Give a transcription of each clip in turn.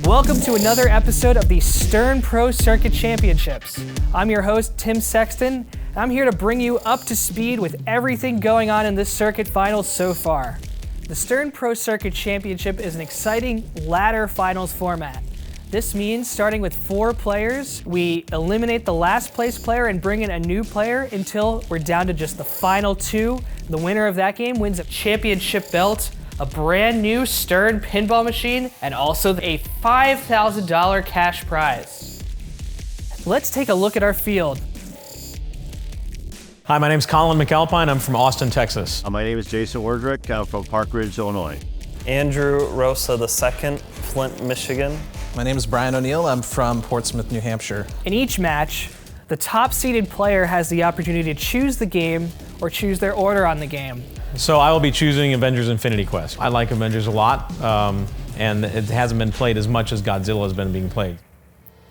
Welcome to another episode of the Stern Pro Circuit Championships. I'm your host, Tim Sexton, and I'm here to bring you up to speed with everything going on in this circuit finals so far. The Stern Pro Circuit Championship is an exciting ladder finals format. This means, starting with 4 players, we eliminate the last place player and bring in a new player until we're down to just the final 2. The winner of that game wins a championship belt, a brand new Stern pinball machine, and also a $5,000 cash prize. Let's take a look at our field. Hi, my name's Colin McAlpine. I'm from Austin, Texas. My name is Jason Wardrick. I'm from Park Ridge, Illinois. Andrew Rosa II, Flint, Michigan. My name is Brian O'Neill. I'm from Portsmouth, New Hampshire. In each match, the top-seeded player has the opportunity to choose the game or choose their order on the game. So I will be choosing Avengers Infinity Quest. I like Avengers a lot, and it hasn't been played as much as Godzilla has been being played.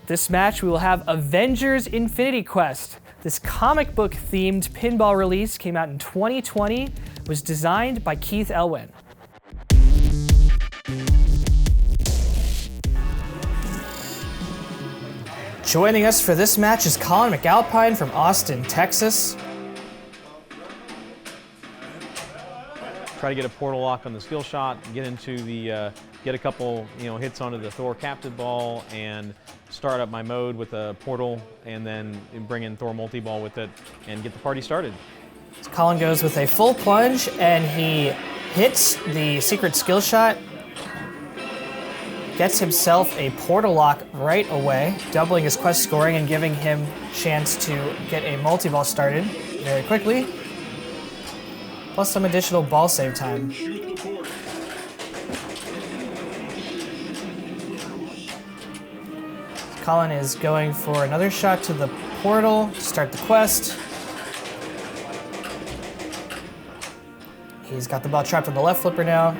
This match, we will have Avengers Infinity Quest. This comic book themed pinball release came out in 2020, was designed by Keith Elwin. Joining us for this match is Colin McAlpine from Austin, Texas. Try to get a portal lock on the skill shot, get into the, get a couple hits onto the Thor captive ball, and start up my mode with a portal, and then bring in Thor multi-ball with it, and get the party started. So Colin goes with a full plunge, and he hits the secret skill shot, gets himself a portal lock right away, doubling his quest scoring and giving him a chance to get a multi-ball started very quickly, plus some additional ball save time. Colin is going for another shot to the portal to start the quest. He's got the ball trapped on the left flipper now.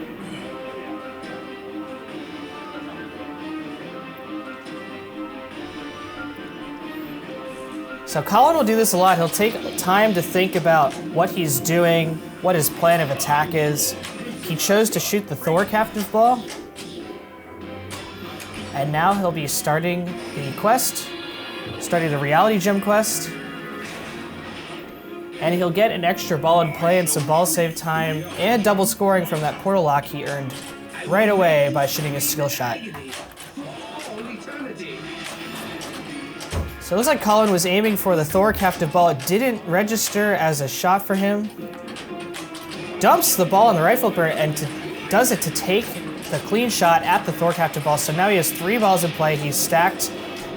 So Colin will do this a lot. He'll take time to think about what he's doing, what his plan of attack is. He chose to shoot the Thor captive ball. And now he'll be starting the quest, starting the reality gem quest. And he'll get an extra ball in play and some ball save time and double scoring from that portal lock he earned right away by shooting his skill shot. So it looks like Colin was aiming for the Thor captive ball. It didn't register as a shot for him. Dumps the ball on the right flipper and does it to take the clean shot at the Thor captive ball. So now he has 3 balls in play. He's stacked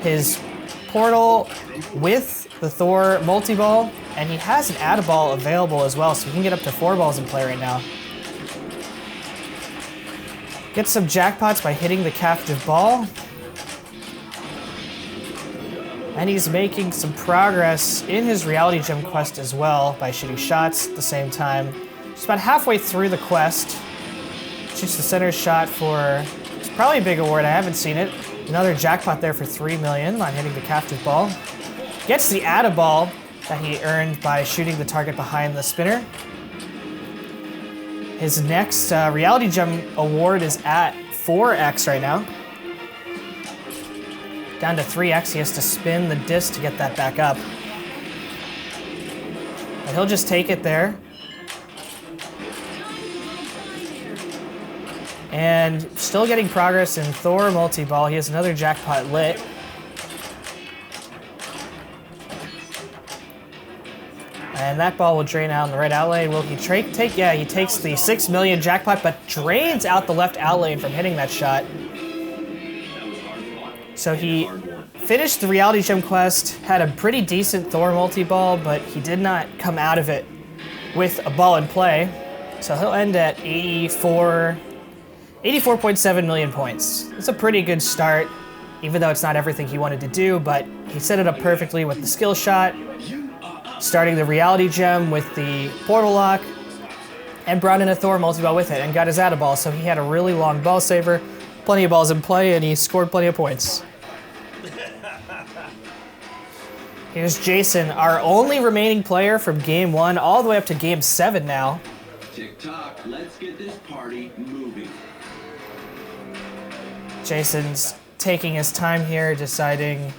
his portal with the Thor multi-ball, and he has an add ball available as well, so he can get up to 4 balls in play right now. Gets some jackpots by hitting the captive ball. And he's making some progress in his reality gem quest as well by shooting shots at the same time. Just about halfway through the quest. Shoots the center shot for, it's probably a big award, I haven't seen it. Another jackpot there for $3 million on hitting the captive ball. Gets the add ball that he earned by shooting the target behind the spinner. His next reality gem award is at 4x right now. Down to 3x, he has to spin the disc to get that back up. But he'll just take it there. And still getting progress in Thor multi-ball. He has another jackpot lit. And that ball will drain out in the right out lane. Will he take? Yeah, he takes the $6 million jackpot, but drains out the left out lane from hitting that shot. So he finished the reality gem quest, had a pretty decent Thor multi-ball, but he did not come out of it with a ball in play. So he'll end at 84.7 million points. It's a pretty good start, even though it's not everything he wanted to do, but he set it up perfectly with the skill shot, starting the reality gem with the portal lock, and brought in a Thor multi-ball with it and got his add ball. So he had a really long ball saver, plenty of balls in play, and he scored plenty of points. Here's Jason, our only remaining player from game 1 all the way up to game 7 now. Tick-tock, let's get this party moving. Jason's taking his time here, deciding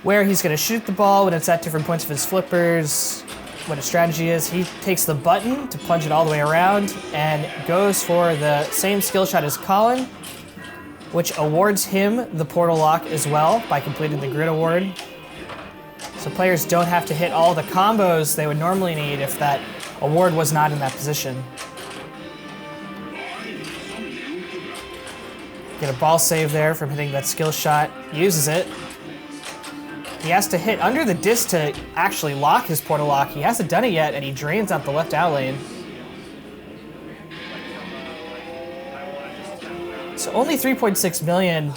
where he's going to shoot the ball when it's at different points of his flippers, what his strategy is. He takes the button to plunge it all the way around and goes for the same skill shot as Colin, which awards him the portal lock as well by completing the grid award. So players don't have to hit all the combos they would normally need if that award was not in that position. Get a ball save there from hitting that skill shot. Uses it. He has to hit under the disc to actually lock his portal lock. He hasn't done it yet, and he drains out the left out lane. So only 3.6 million,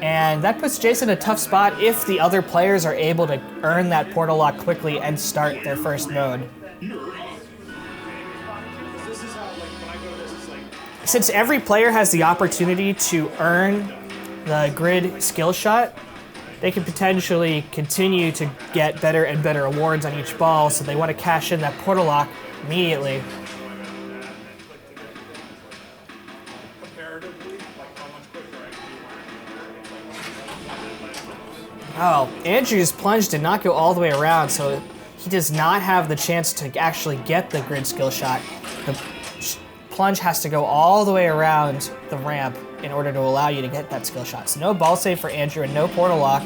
and that puts Jason in a tough spot if the other players are able to earn that portal lock quickly and start their first mode. Since every player has the opportunity to earn the grid skill shot, they can potentially continue to get better and better awards on each ball, so they want to cash in that portal lock immediately. Oh, Andrew's plunge did not go all the way around, so he does not have the chance to actually get the grid skill shot. The plunge has to go all the way around the ramp in order to allow you to get that skill shot. So no ball save for Andrew and no portal lock.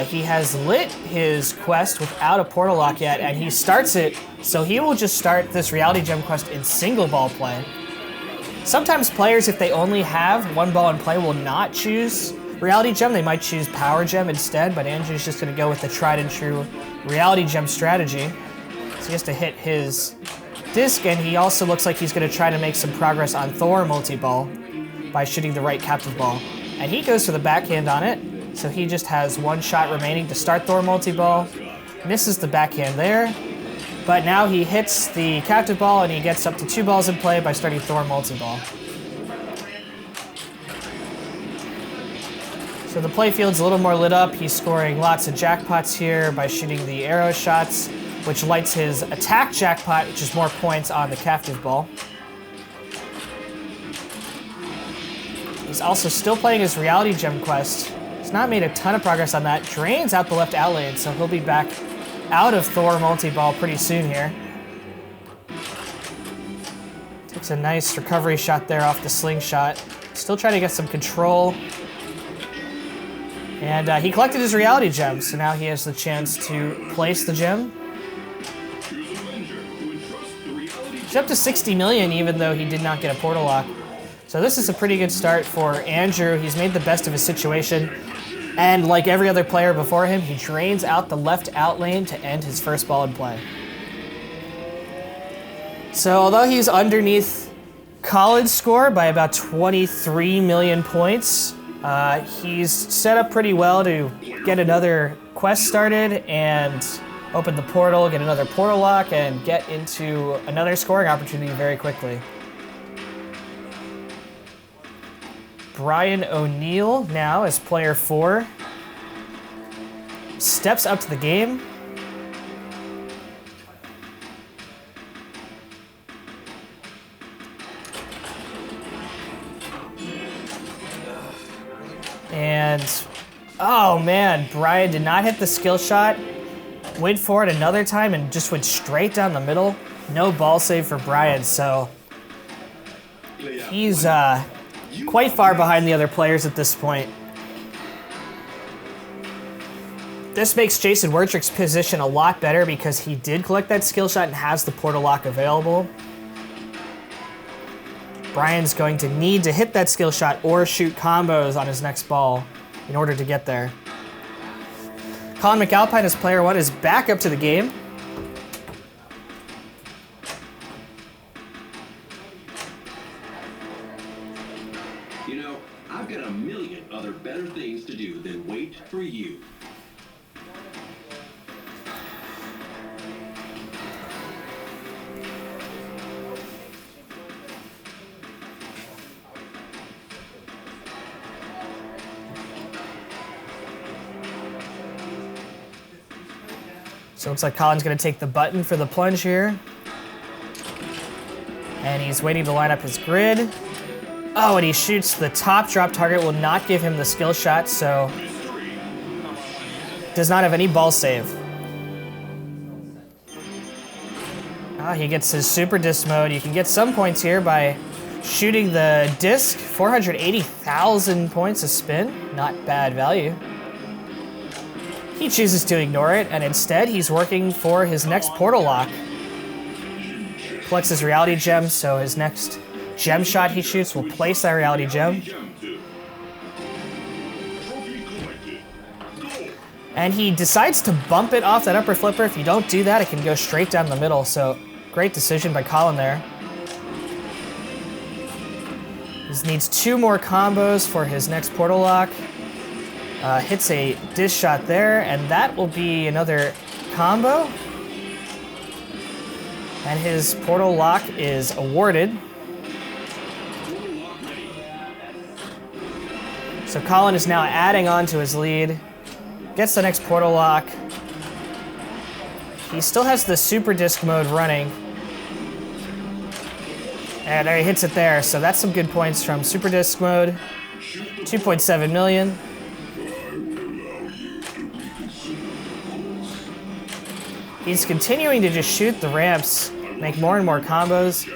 He has lit his quest without a portal lock yet, and he starts it, so he will just start this reality gem quest in single ball play. Sometimes players, if they only have one ball in play, will not choose reality gem. They might choose power gem instead, but Andrew's just going to go with the tried and true reality gem strategy. So he has to hit his disc, and he also looks like he's going to try to make some progress on Thor multi-ball by shooting the right captive ball. And he goes for the backhand on it, so he just has one shot remaining to start Thor multi-ball. Misses the backhand there, but now he hits the captive ball and he gets up to 2 balls in play by starting Thor multi-ball. So the playfield's a little more lit up. He's scoring lots of jackpots here by shooting the arrow shots, which lights his attack jackpot, which is more points on the captive ball. He's also still playing his reality gem quest. He's not made a ton of progress on that. Drains out the left out lane, so he'll be back out of Thor multi-ball pretty soon here. Takes a nice recovery shot there off the slingshot. Still trying to get some control. And he collected his reality gem, so now he has the chance to place the gem. He's up to 60 million, even though he did not get a portal lock. So this is a pretty good start for Andrew. He's made the best of his situation. And like every other player before him, he drains out the left out lane to end his first ball in play. So although he's underneath Colin's score by about 23 million points, he's set up pretty well to get another quest started and open the portal, get another portal lock, and get into another scoring opportunity very quickly. Brian O'Neill now as player 4 steps up to the game. And, oh man, Brian did not hit the skill shot. Went for it another time and just went straight down the middle. No ball save for Brian, so he's quite far behind the other players at this point. This makes Jason Wertrick's position a lot better because he did collect that skill shot and has the portal lock available. Brian's going to need to hit that skill shot or shoot combos on his next ball in order to get there. Colin McAlpine as player 1 is back up to the game. You know, I've got a million other better things to do than wait for you. So it looks like Colin's going to take the button for the plunge here. And he's waiting to line up his grid. Oh, and he shoots the top drop target, will not give him the skill shot, so does not have any ball save. He gets his super disc mode. You can get some points here by shooting the disc. 480,000 points a spin. Not bad value. He chooses to ignore it, and instead he's working for his next portal lock. Collects his reality gem, so his next gem shot he shoots will place that reality gem. And he decides to bump it off that upper flipper. If you don't do that, it can go straight down the middle, so great decision by Colin there. He needs 2 more combos for his next portal lock. Hits a disc shot there, and that will be another combo. And his portal lock is awarded. So Colin is now adding on to his lead. Gets the next portal lock. He still has the super disc mode running. And there he hits it there, so that's some good points from super disc mode. 2.7 million. He's continuing to just shoot the ramps, make more and more combos,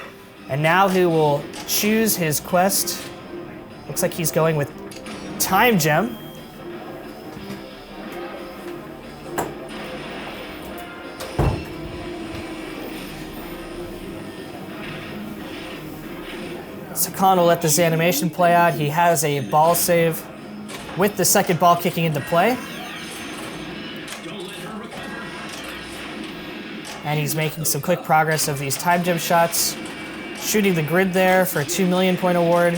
and now he will choose his quest. Looks like he's going with Time Gem. So Colin will let this animation play out. He has a ball save with the second ball kicking into play. And he's making some quick progress of these time gem shots. Shooting the grid there for a 2 million point award.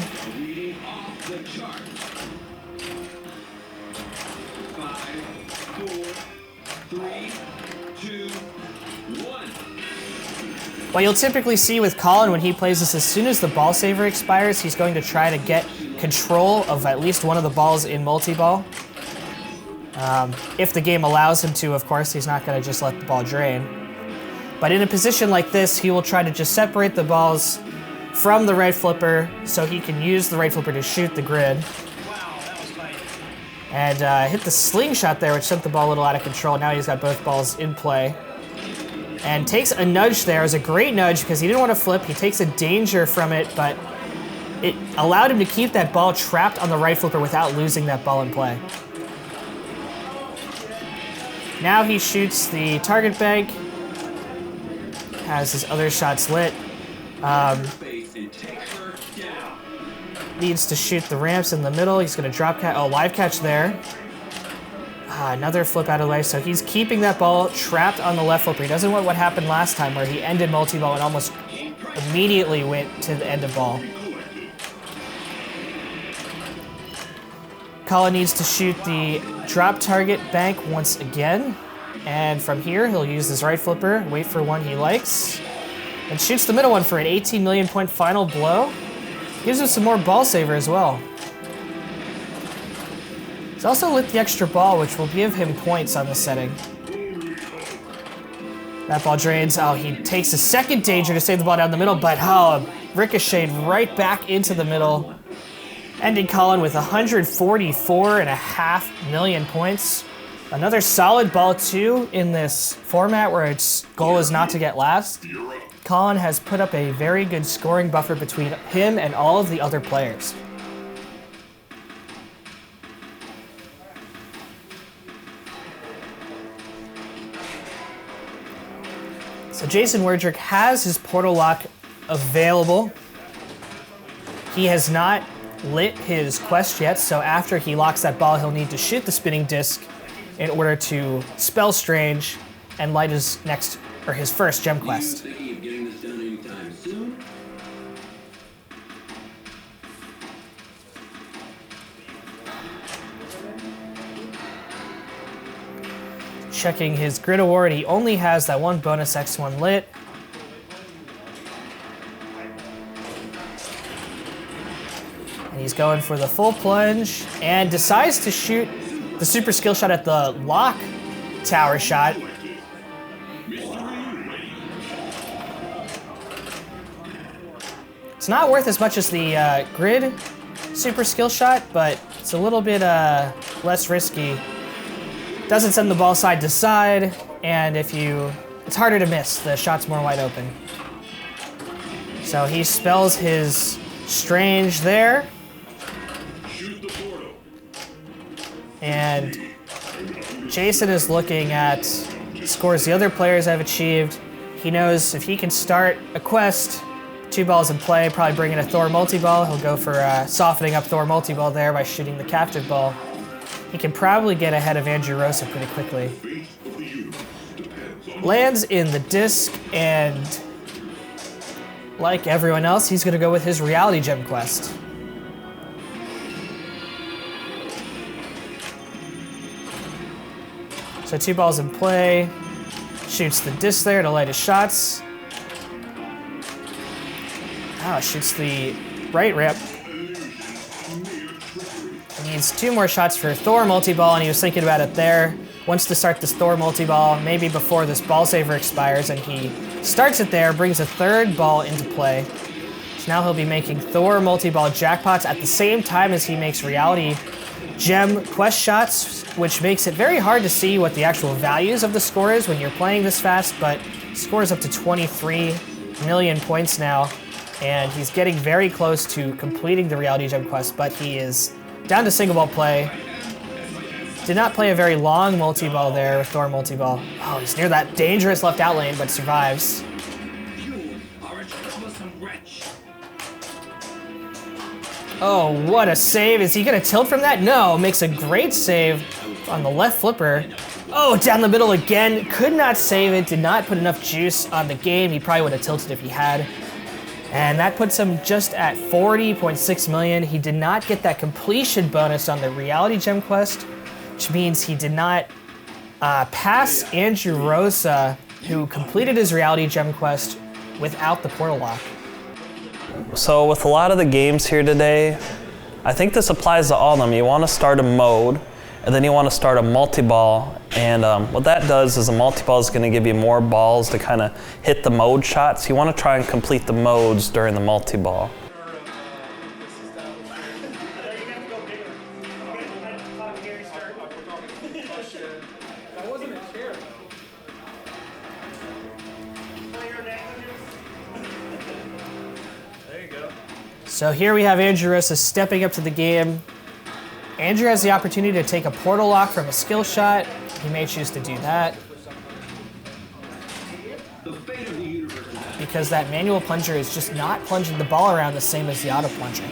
What you'll typically see with Colin when he plays this, as soon as the ball saver expires, he's going to try to get control of at least one of the balls in multi-ball. If the game allows him to, of course, he's not going to just let the ball drain. But in a position like this, he will try to just separate the balls from the right flipper so he can use the right flipper to shoot the grid. And hit the slingshot there, which sent the ball a little out of control. Now he's got both balls in play. And takes a nudge there. It was a great nudge because he didn't want to flip. He takes a danger from it, but it allowed him to keep that ball trapped on the right flipper without losing that ball in play. Now he shoots the target bank. Has his other shots lit. Needs to shoot the ramps in the middle. He's going to drop catch. Oh, live catch there. Another flip out of the way. So he's keeping that ball trapped on the left flipper. He doesn't want what happened last time where he ended multi-ball and almost immediately went to the end of ball. Colin needs to shoot the drop target bank once again. And from here, he'll use his right flipper, wait for one he likes, and shoots the middle one for an 18 million point final blow. Gives him some more ball saver as well. He's also lit the extra ball, which will give him points on this setting. That ball drains. Oh, he takes a second danger to save the ball down the middle, but ricocheted right back into the middle. Ending Colin with 144.5 million points. Another solid ball, too, in this format where its goal is not to get last. Colin has put up a very good scoring buffer between him and all of the other players. So Jason Werdrick has his portal lock available. He has not lit his quest yet, so after he locks that ball, he'll need to shoot the spinning disc in order to spell Strange and light his first gem quest. Checking his grid award, he only has that one bonus X1 lit. And he's going for the full plunge and decides to shoot the super skill shot at the lock tower shot. It's not worth as much as the grid super skill shot, but it's a little bit less risky. Doesn't send the ball side to side, and it's harder to miss. The shot's more wide open. So he spells his strange there. And Jason is looking at scores the other players have achieved. He knows if he can start a quest, 2 balls in play, probably bring in a Thor multi-ball. He'll go for softening up Thor multi-ball there by shooting the captive ball. He can probably get ahead of Andrew Rosa pretty quickly. Lands in the disc, and like everyone else, he's gonna go with his reality gem quest. So 2 balls in play, shoots the disc there to light his shots. Shoots the right rip. He needs 2 more shots for Thor multi-ball, and he was thinking about it there. Wants to start this Thor multi-ball maybe before this ball saver expires, and he starts it there, brings a 3rd ball into play. So now he'll be making Thor multi-ball jackpots at the same time as he makes reality gem quest shots, which makes it very hard to see what the actual values of the score is when you're playing this fast, but scores up to 23 million points now, and he's getting very close to completing the reality gem quest, but he is down to single ball play. Did not play a very long multi-ball there with Thor multi-ball. Oh, he's near that dangerous left out lane, but survives. Oh, what a save. Is he gonna tilt from that? No, makes a great save on the left flipper. Oh, down the middle again. Could not save it, did not put enough juice on the game. He probably would have tilted if he had. And that puts him just at 40.6 million. He did not get that completion bonus on the reality gem quest, which means he did not pass Andrew Rosa, who completed his reality gem quest without the portal lock. So with a lot of the games here today, I think this applies to all of them. You want to start a mode, and then you want to start a multi-ball. And what that does is a multi-ball is going to give you more balls to kind of hit the mode shots. You want to try and complete the modes during the multi-ball. So here we have Andrew Rosa stepping up to the game. Andrew has the opportunity to take a portal lock from a skill shot. He may choose to do that, because that manual plunger is just not plunging the ball around the same as the auto plunger.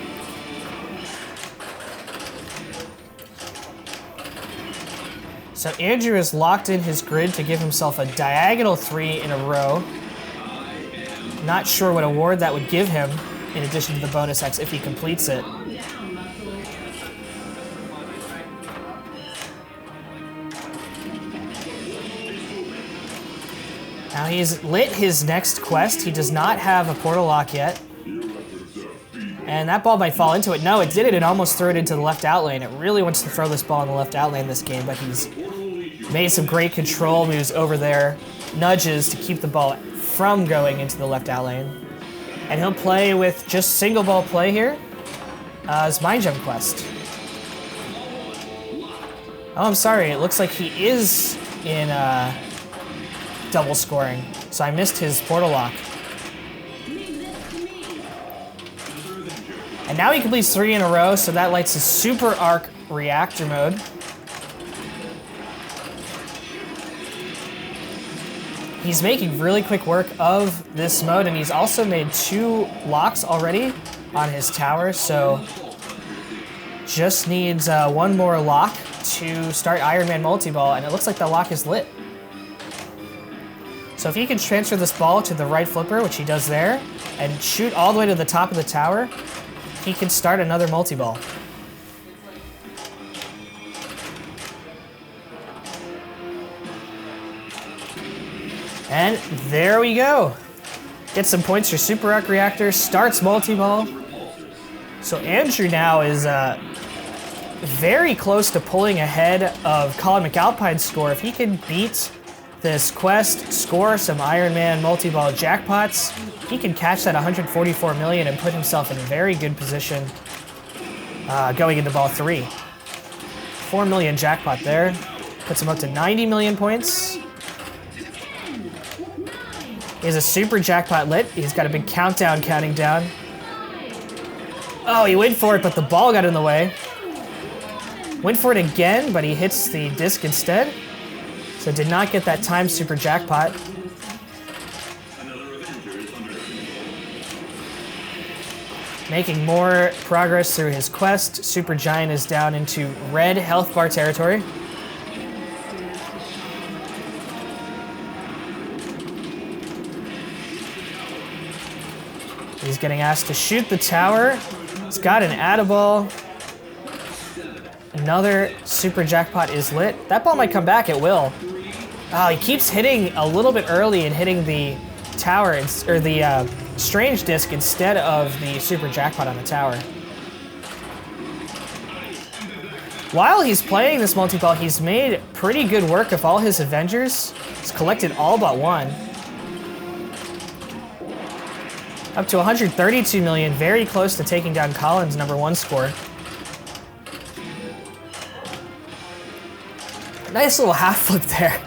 So Andrew is locked in his grid to give himself a diagonal 3 in a row. Not sure what award that would give him, in addition to the bonus X if he completes it. Now he's lit his next quest. He does not have a portal lock yet. And that ball might fall into it. No, it didn't. It almost threw it into the left out lane. It really wants to throw this ball in the left out lane this game, but he's made some great control moves over there. Nudges to keep the ball from going into the left out lane. And he'll play with just single ball play here as Mind Gem Quest. Oh, I'm sorry. It looks like he is in double scoring. So I missed his portal lock. And now he completes 3 in a row, so that lights his Super Arc Reactor mode. He's making really quick work of this mode, and he's also made 2 locks already on his tower, so just needs 1 more lock to start Iron Man multi-ball, and it looks like the lock is lit. So if he can transfer this ball to the right flipper, which he does there, and shoot all the way to the top of the tower, he can start another multi-ball. And there we go. Gets some points for Super Arc Reactor, starts multi-ball. So Andrew now is very close to pulling ahead of Colin McAlpine's score. If he can beat this quest, score some Iron Man multi-ball jackpots, he can catch that 144 million and put himself in a very good position going into ball 3. 4 million jackpot there. Puts him up to 90 million points. He has a super jackpot lit. He's got a big countdown counting down. Oh, he went for it, but the ball got in the way. Went for it again, but he hits the disc instead. So did not get that time super jackpot. Making more progress through his quest. Super Giant is down into red health bar territory. He's getting asked to shoot the tower. He's got an add-a-ball. Another super jackpot is lit. That ball might come back, it will. Oh, he keeps hitting a little bit early and hitting the tower, or the strange disc instead of the super jackpot on the tower. While he's playing this multi-ball, he's made pretty good work of all his Avengers. He's collected all but one. Up to 132 million, very close to taking down Colin's #1 score. Nice little half flip there.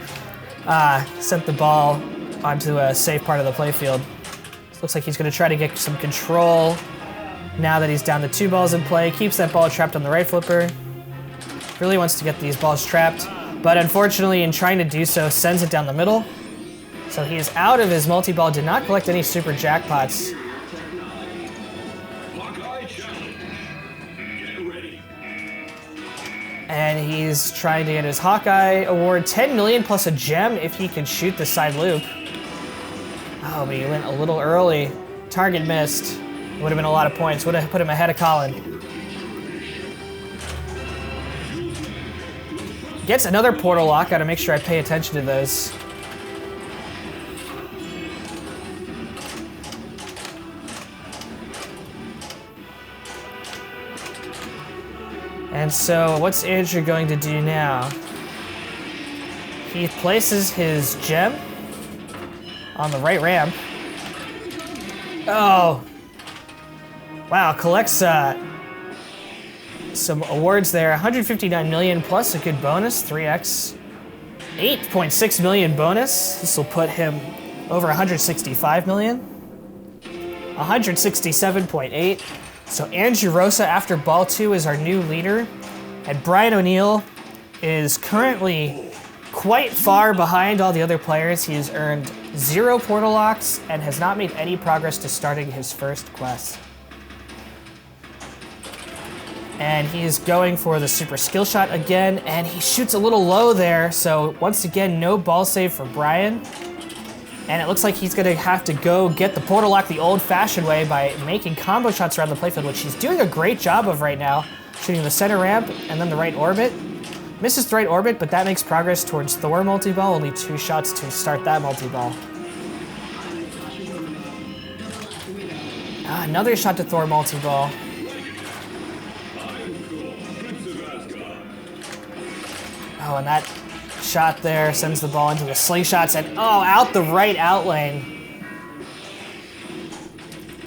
Sent the ball onto a safe part of the playfield. Looks like he's going to try to get some control now that he's down to 2 balls in play. Keeps that ball trapped on the right flipper. Really wants to get these balls trapped, but unfortunately in trying to do so, sends it down the middle. So he is out of his multi-ball, did not collect any super jackpots. And he's trying to get his Hawkeye award, 10 million plus a gem if he can shoot the side loop. Oh, but he went a little early. Target missed. Would have been a lot of points. Would have put him ahead of Colin. Gets another portal lock. Gotta make sure I pay attention to those. And so, what's Andrew going to do now? He places his gem on the right ramp. Oh. Wow, collects some awards there. 159 million plus a good bonus, 3x. 8.6 million bonus. This will put him over 165 million. 167.8. So Andrew Rosa after ball 2 is our new leader. And Brian O'Neill is currently quite far behind all the other players. He has earned 0 portal locks and has not made any progress to starting his first quest. And he's going for the super skill shot again, and he shoots a little low there. So once again, no ball save for Brian. And it looks like he's gonna have to go get the portal lock the old-fashioned way by making combo shots around the playfield, which he's doing a great job of right now. Shooting the center ramp and then the right orbit. Misses the right orbit, but that makes progress towards Thor multi-ball. Only 2 shots to start that multi-ball. Another shot to Thor multi-ball. Oh, and that shot there sends the ball into the slingshots and out the right out lane.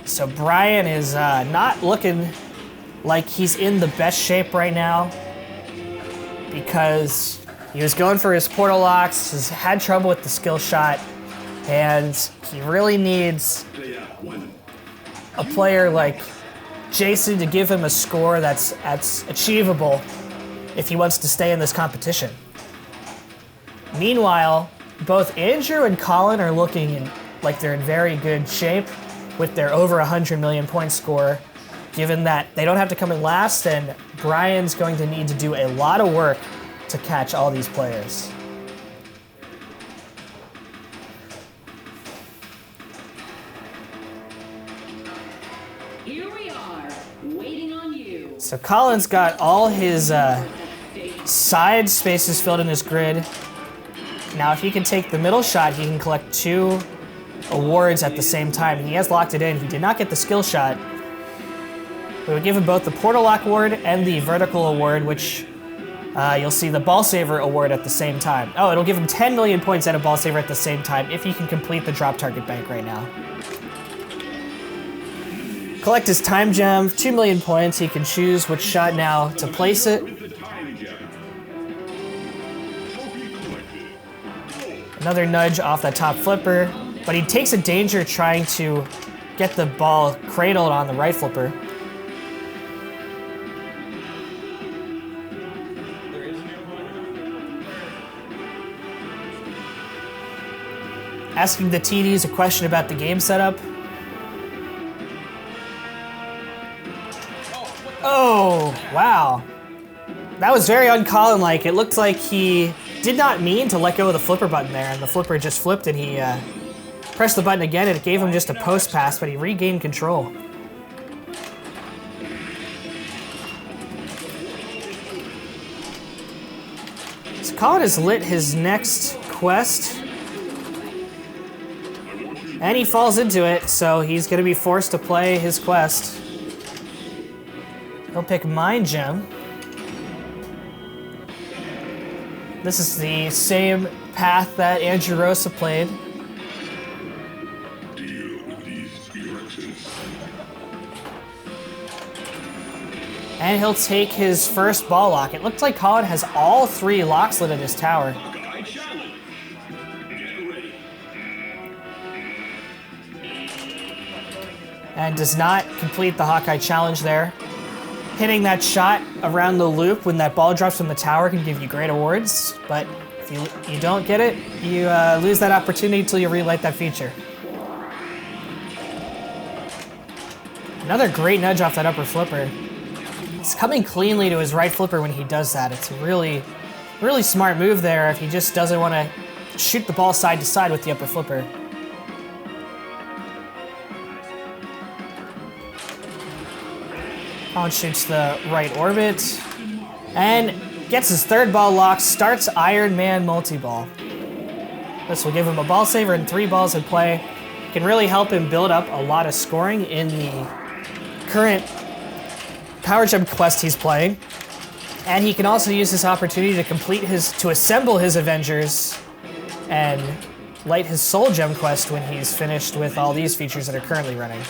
So Brian is not looking like he's in the best shape right now because he was going for his portal locks, has had trouble with the skill shot, and he really needs a player like Jason to give him a score that's achievable if he wants to stay in this competition. Meanwhile, both Andrew and Colin are looking like they're in very good shape with their over 100 million point score, given that they don't have to come in last, and Brian's going to need to do a lot of work to catch all these players. Here we are, waiting on you. So Colin's got all his side spaces filled in his grid. Now if he can take the middle shot, he can collect 2 awards at the same time. He has locked it in. He did not get the skill shot. We would give him both the portal lock award and the vertical award, which you'll see the Ball Saver award at the same time. Oh, it'll give him 10 million points and a Ball Saver at the same time if he can complete the drop target bank right now. Collect his time gem, 2 million points. He can choose which shot now to place it. Another nudge off that top flipper, but he takes a danger trying to get the ball cradled on the right flipper. Asking the TDs a question about the game setup. Oh, wow. That was very un-Colin-like. It looked like he did not mean to let go of the flipper button there, and the flipper just flipped and he pressed the button again and it gave him just a post pass, but he regained control. So Colin has lit his next quest. And he falls into it, so he's going to be forced to play his quest. He'll pick Mind Gem. This is the same path that Andrew Rosa played. And he'll take his first ball lock. It looks like Colin has all 3 locks lit in his tower. And does not complete the Hawkeye challenge there. Hitting that shot around the loop when that ball drops from the tower can give you great awards, but if you don't get it, you lose that opportunity until you relight that feature. Another great nudge off that upper flipper. He's coming cleanly to his right flipper when he does that. It's a really, really smart move there if he just doesn't want to shoot the ball side to side with the upper flipper. Colin shoots the right orbit and gets his 3rd ball lock, starts Iron Man multi-ball. This will give him a ball saver and 3 balls in play. Can really help him build up a lot of scoring in the current Power Gem quest he's playing. And he can also use this opportunity to assemble his Avengers and light his Soul Gem quest when he's finished with all these features that are currently running.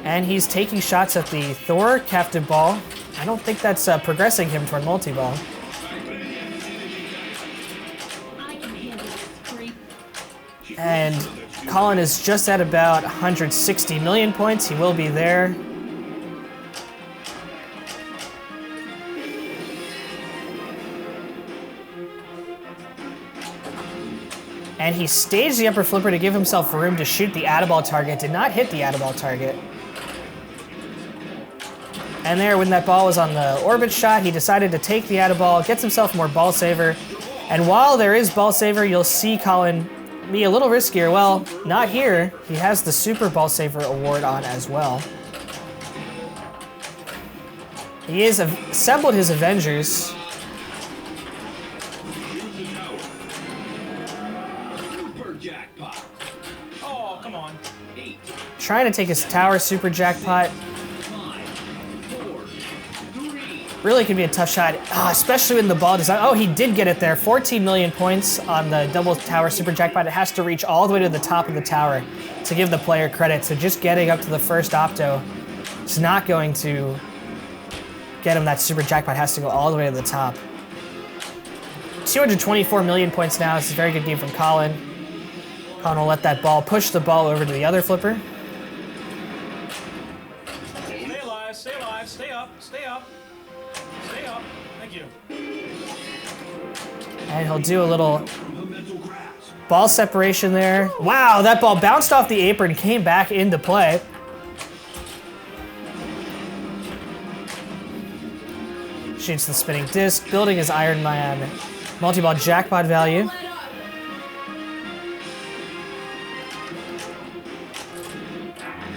And he's taking shots at the Thor captive ball. I don't think that's progressing him toward multi-ball. And Colin is just at about 160 million points. He will be there. And he staged the upper flipper to give himself room to shoot the Adaball target. Did not hit the Adaball target. And there, when that ball was on the orbit shot, he decided to take the Adaball, gets himself more ball saver. And while there is ball saver, you'll see Colin be a little riskier. Well, not here. He has the Super Ball Saver award on as well. He has assembled his Avengers. Oh, come on. Trying to take his tower super jackpot. Really could be a tough shot, especially when the ball design. Oh, he did get it there. 14 million points on the double tower super jackpot. It has to reach all the way to the top of the tower to give the player credit. So just getting up to the first opto is not going to get him that super jackpot. It has to go all the way to the top. 224 million points now. This is a very good game from Colin. Colin will let that ball push the ball over to the other flipper. Stay alive, stay alive, stay up, stay up. Stay up. Thank you. And he'll do a little ball separation there. Wow, that ball bounced off the apron, came back into play. Shoots the spinning disc, building his Iron Man multi-ball jackpot value.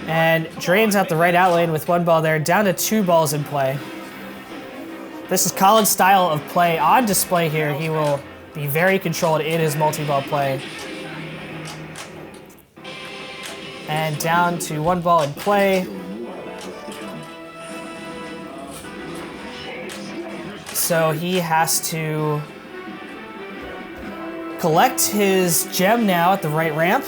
And drains out the right out lane with 1 ball there, down to 2 balls in play. This is Colin's style of play on display here. He will be very controlled in his multi-ball play. And down to 1 ball in play. So he has to collect his gem now at the right ramp.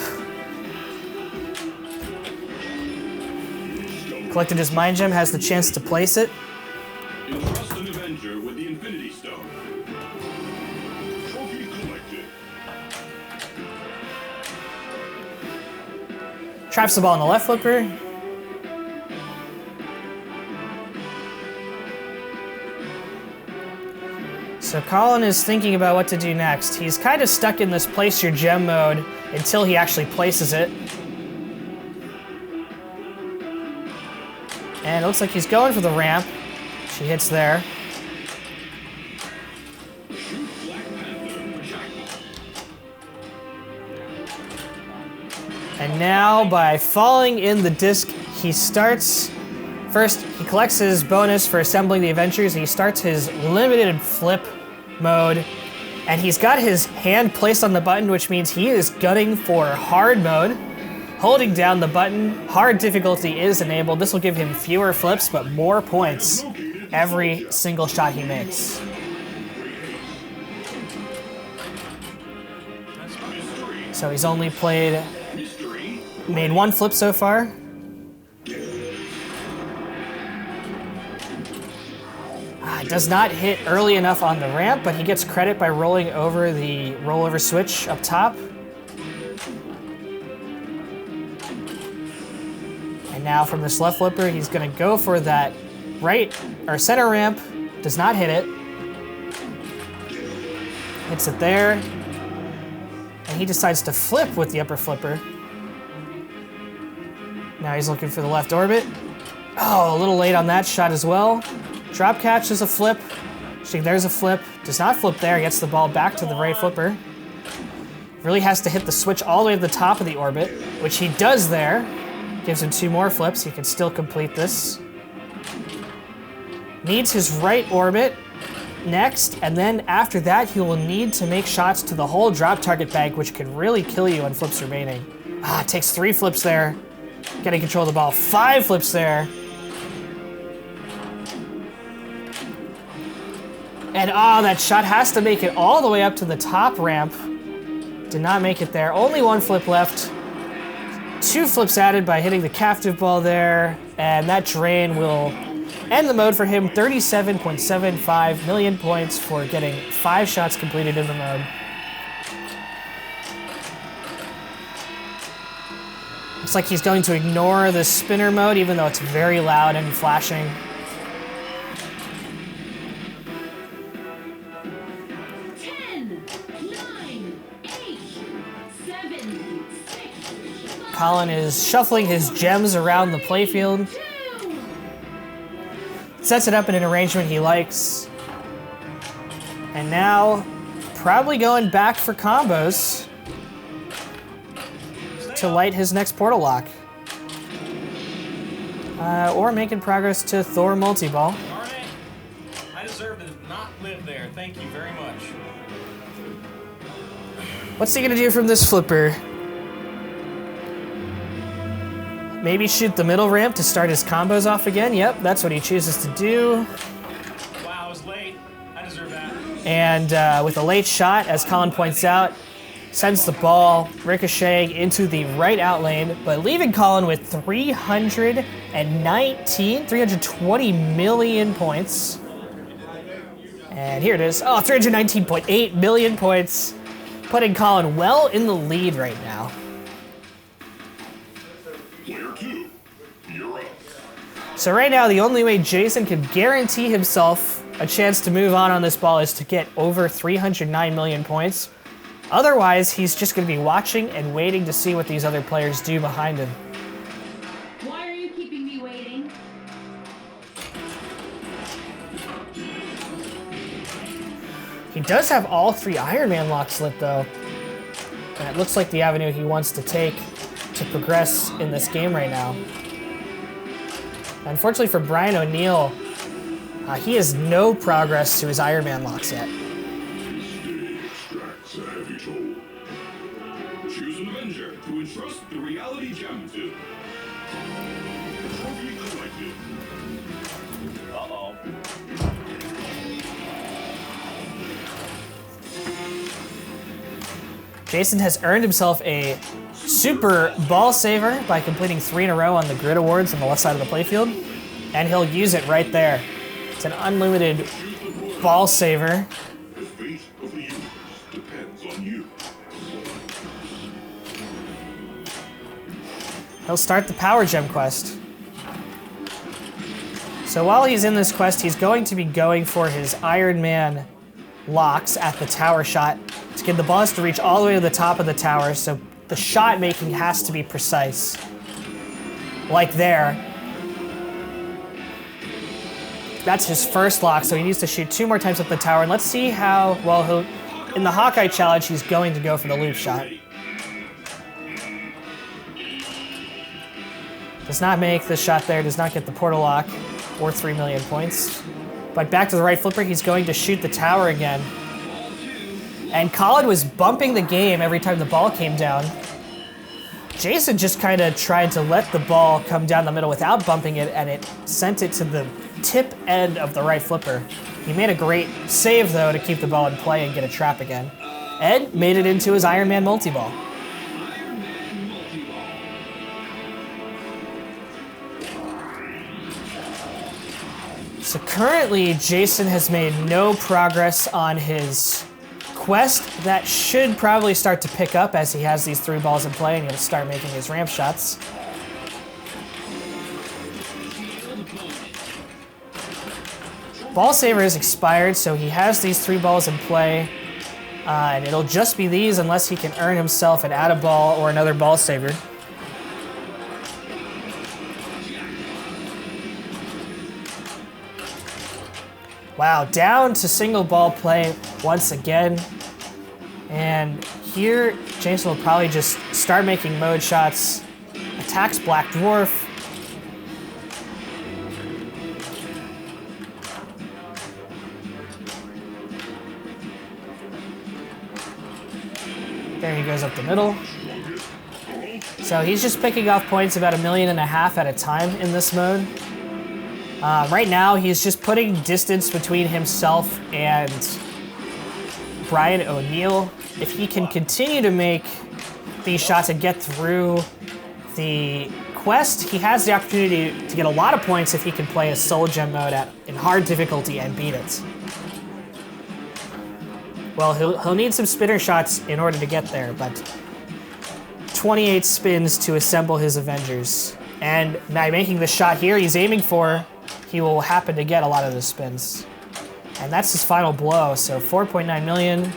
Collected his mind gem, has the chance to place it. Entrust an Avenger with the Infinity Stone. Trophy collected. Traps the ball in the left flipper. So Colin is thinking about what to do next. He's kind of stuck in this place your gem mode until he actually places it. And it looks like he's going for the ramp. She hits there. And now by falling in the disc, he starts. First, he collects his bonus for assembling the Avengers, and he starts his limited flip mode. And he's got his hand placed on the button, which means he is gunning for hard mode. Holding down the button, hard difficulty is enabled. This will give him fewer flips, but more points every single shot he makes. So he's only made one flip so far. Does not hit early enough on the ramp, but he gets credit by rolling over the rollover switch up top. And now from this left flipper, he's gonna go for that right or center ramp. Does not hit it. Hits it there. And he decides to flip with the upper flipper. Now he's looking for the left orbit. Oh, a little late on that shot as well. Drop catch is a flip. See, there's a flip. Does not flip there. Gets the ball back to the right flipper. Really has to hit the switch all the way to the top of the orbit, which he does there. Gives him 2 more flips. He can still complete this. Needs his right orbit next, and then after that, he will need to make shots to the whole drop target bank, which can really kill you on flips remaining. It takes 3 flips there. Getting control of the ball. 5 flips there. And that shot has to make it all the way up to the top ramp. Did not make it there. Only 1 flip left. 2 flips added by hitting the captive ball there. And that drain will end the mode for him. 37.75 million points for getting 5 shots completed in the mode. Looks like he's going to ignore the spinner mode, even though it's very loud and flashing. Colin is shuffling his gems around the playfield. Sets it up in an arrangement he likes. And now, probably going back for combos to light his next portal lock. Or making progress to Thor multi-ball. Darn it. I deserve to not live there. Thank you very much. What's he gonna do from this flipper? Maybe shoot the middle ramp to start his combos off again. Yep, that's what he chooses to do. Wow, I was late. I deserve that. And with a late shot, as Colin points out, sends the ball ricocheting into the right out lane, but leaving Colin with 320 million points. And here it is. 319.8 million points, putting Colin well in the lead right now. So right now, the only way Jason can guarantee himself a chance to move on this ball is to get over 309 million points. Otherwise, he's just going to be watching and waiting to see what these other players do behind him. Why are you keeping me waiting? He does have all 3 Iron Man locks lit, though. And it looks like the avenue he wants to take to progress in this game right now. Unfortunately for Brian O'Neill, he has no progress to his Iron Man locks yet. Choose an Avenger to entrust the reality gem to. Trophy collected. Uh-oh. Jason has earned himself a super ball saver by completing 3 in a row on the grid awards on the left side of the playfield. And he'll use it right there. It's an unlimited ball saver. The fate of the universe depends on you. He'll start the Power Gem quest. So while he's in this quest, he's going to be going for his Iron Man locks at the tower shot to get the ball to reach all the way to the top of the tower, so the shot making has to be precise. Like there. That's his first lock, so he needs to shoot 2 more times up the tower, and let's see how, well, in the Hawkeye challenge, he's going to go for the loop shot. Does not make the shot there, does not get the portal lock or 3 million points. But back to the right flipper, he's going to shoot the tower again. And Colin was bumping the game every time the ball came down. Jason just kind of tried to let the ball come down the middle without bumping it, and it sent it to the tip end of the right flipper. He made a great save, though, to keep the ball in play and get a trap again. Ed made it into his Iron Man multi-ball. So currently, Jason has made no progress on his quest. That should probably start to pick up as he has these 3 balls in play and he'll start making his ramp shots. Ball saver is expired, so he has these 3 balls in play. And it'll just be these unless he can earn himself an add a ball or another ball saver. Wow, down to single ball play once again. And here, Jason will probably just start making mode shots. Attacks Black Dwarf. There he goes up the middle. So he's just picking off points about 1.5 million at a time in this mode. Right now, he's just putting distance between himself and Brian O'Neill. If he can continue to make these shots and get through the quest, he has the opportunity to get a lot of points if he can play a Soul Gem mode in hard difficulty and beat it. Well, he'll need some spinner shots in order to get there, but 28 spins to assemble his Avengers. And by making the shot here he's aiming for, he will happen to get a lot of those spins. And that's his final blow, so 4.9 million.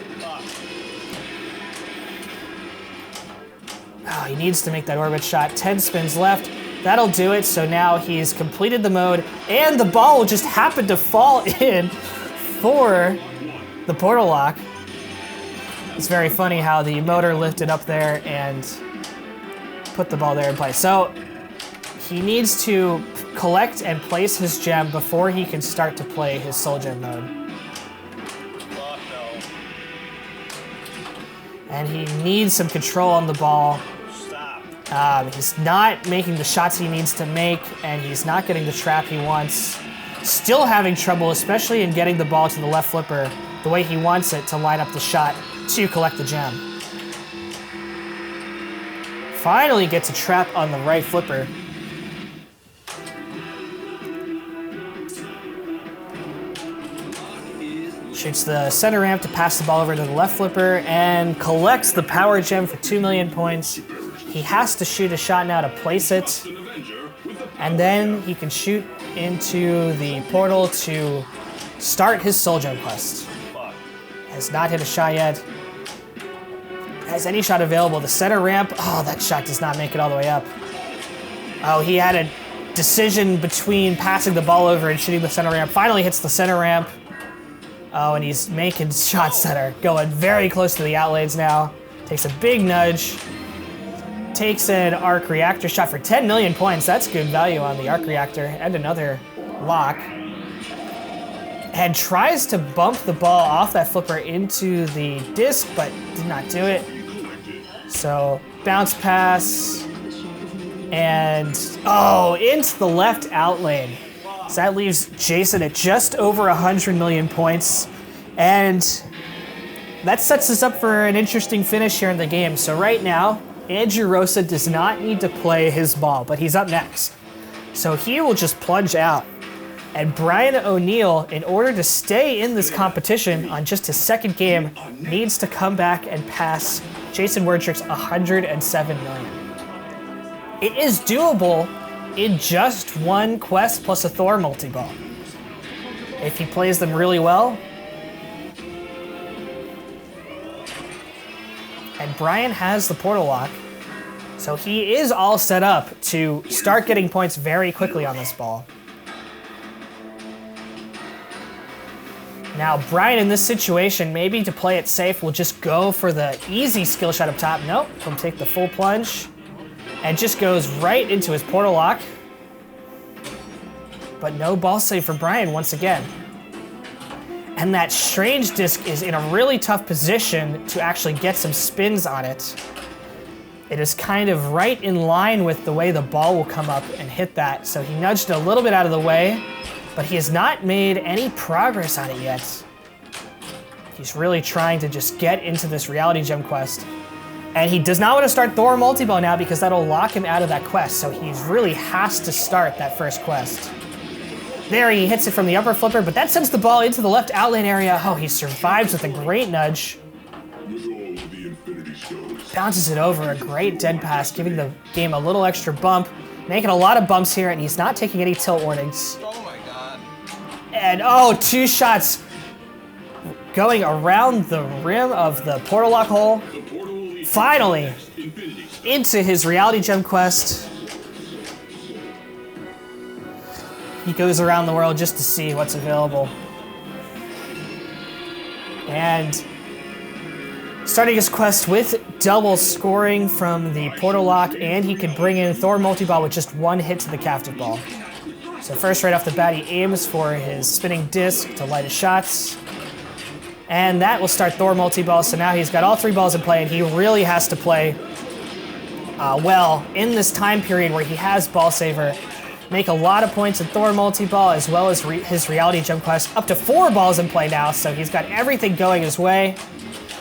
Oh, he needs to make that orbit shot. 10 spins left. That'll do it, so now he's completed the mode, and the ball will just happen to fall in for the portal lock. It's very funny how the motor lifted up there and put the ball there in place. So he needs to collect and place his gem before he can start to play his Soul Gem mode. And he needs some control on the ball. He's not making the shots he needs to make, and he's not getting the trap he wants. Still having trouble, especially in getting the ball to the left flipper the way he wants it to line up the shot to collect the gem. Finally gets a trap on the right flipper. Shoots the center ramp to pass the ball over to the left flipper and collects the power gem for 2 million points. He has to shoot a shot now to place it, and then he can shoot into the portal to start his Soul Gem quest. Has not hit a shot yet. Has any shot available. The center ramp, oh, that shot does not make it all the way up. Oh, he had a decision between passing the ball over and shooting the center ramp. Finally hits the center ramp. Oh, and he's making shots that are going very close to the outlanes now. Takes a big nudge. Takes an arc reactor shot for 10 million points. That's good value on the arc reactor. And another lock. And tries to bump the ball off that flipper into the disc, but did not do it. So, bounce pass. And, oh, into the left out lane. So that leaves Jason at just over 100 million points. And that sets us up for an interesting finish here in the game. So right now, Andrew Rosa does not need to play his ball, but he's up next. So he will just plunge out. And Brian O'Neill, in order to stay in this competition on just his second game, needs to come back and pass Jason Werdrick's 107 million. It is doable in just one quest plus a Thor multi-ball. If he plays them really well. And Brian has the portal lock, so he is all set up to start getting points very quickly on this ball. Now, Brian in this situation, maybe to play it safe, will just go for the easy skill shot up top. Nope, he'll take the full plunge and just goes right into his portal lock. But no ball save for Brian once again. And that strange disc is in a really tough position to actually get some spins on it. It is kind of right in line with the way the ball will come up and hit that. So he nudged it a little bit out of the way, but he has not made any progress on it yet. He's really trying to just get into this reality gem quest. And he does not want to start Thor multi-ball now because that'll lock him out of that quest. So he really has to start that first quest. There, he hits it from the upper flipper, but that sends the ball into the left outlane area. Oh, he survives with a great nudge. Bounces it over, a great dead pass, giving the game a little extra bump. Making a lot of bumps here, and he's not taking any tilt warnings. Oh my god. And oh, 2 shots going around the rim of the portal lock hole. Finally, into his reality gem quest. He goes around the world just to see what's available. And starting his quest with double scoring from the portal lock, and he can bring in Thor multi-ball with just 1 hit to the captive ball. So first, right off the bat, he aims for his spinning disc to light his shots. And that will start Thor multi-ball, so now he's got all 3 balls in play, and he really has to play well in this time period where he has ball saver. Make a lot of points in Thor multi-ball as well as his reality gem quest. Up to 4 balls in play now, so he's got everything going his way.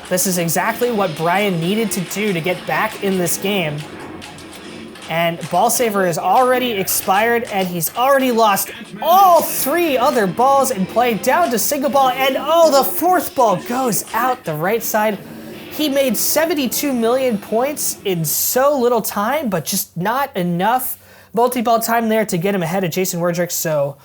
This is exactly what Brian needed to do to get back in this game. And ball saver is already expired, and he's already lost all 3 other balls in play down to single ball, and oh, the 4th ball goes out the right side. He made 72 million points in so little time, but just not enough multi-ball time there to get him ahead of Jason Werdrick. So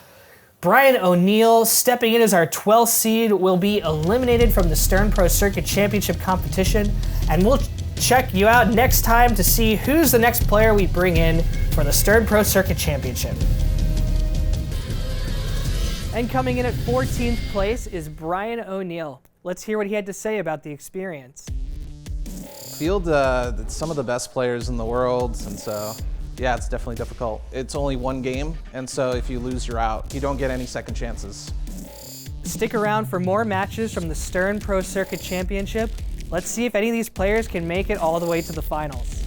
Brian O'Neill, stepping in as our 12th seed, will be eliminated from the Stern Pro Circuit Championship competition, and we'll check you out next time to see who's the next player we bring in for the Stern Pro Circuit Championship. And coming in at 14th place is Brian O'Neill. Let's hear what he had to say about the experience. Field, some of the best players in the world, and so yeah, it's definitely difficult. It's only 1 game, and so if you lose, you're out. You don't get any second chances. Stick around for more matches from the Stern Pro Circuit Championship. Let's see if any of these players can make it all the way to the finals.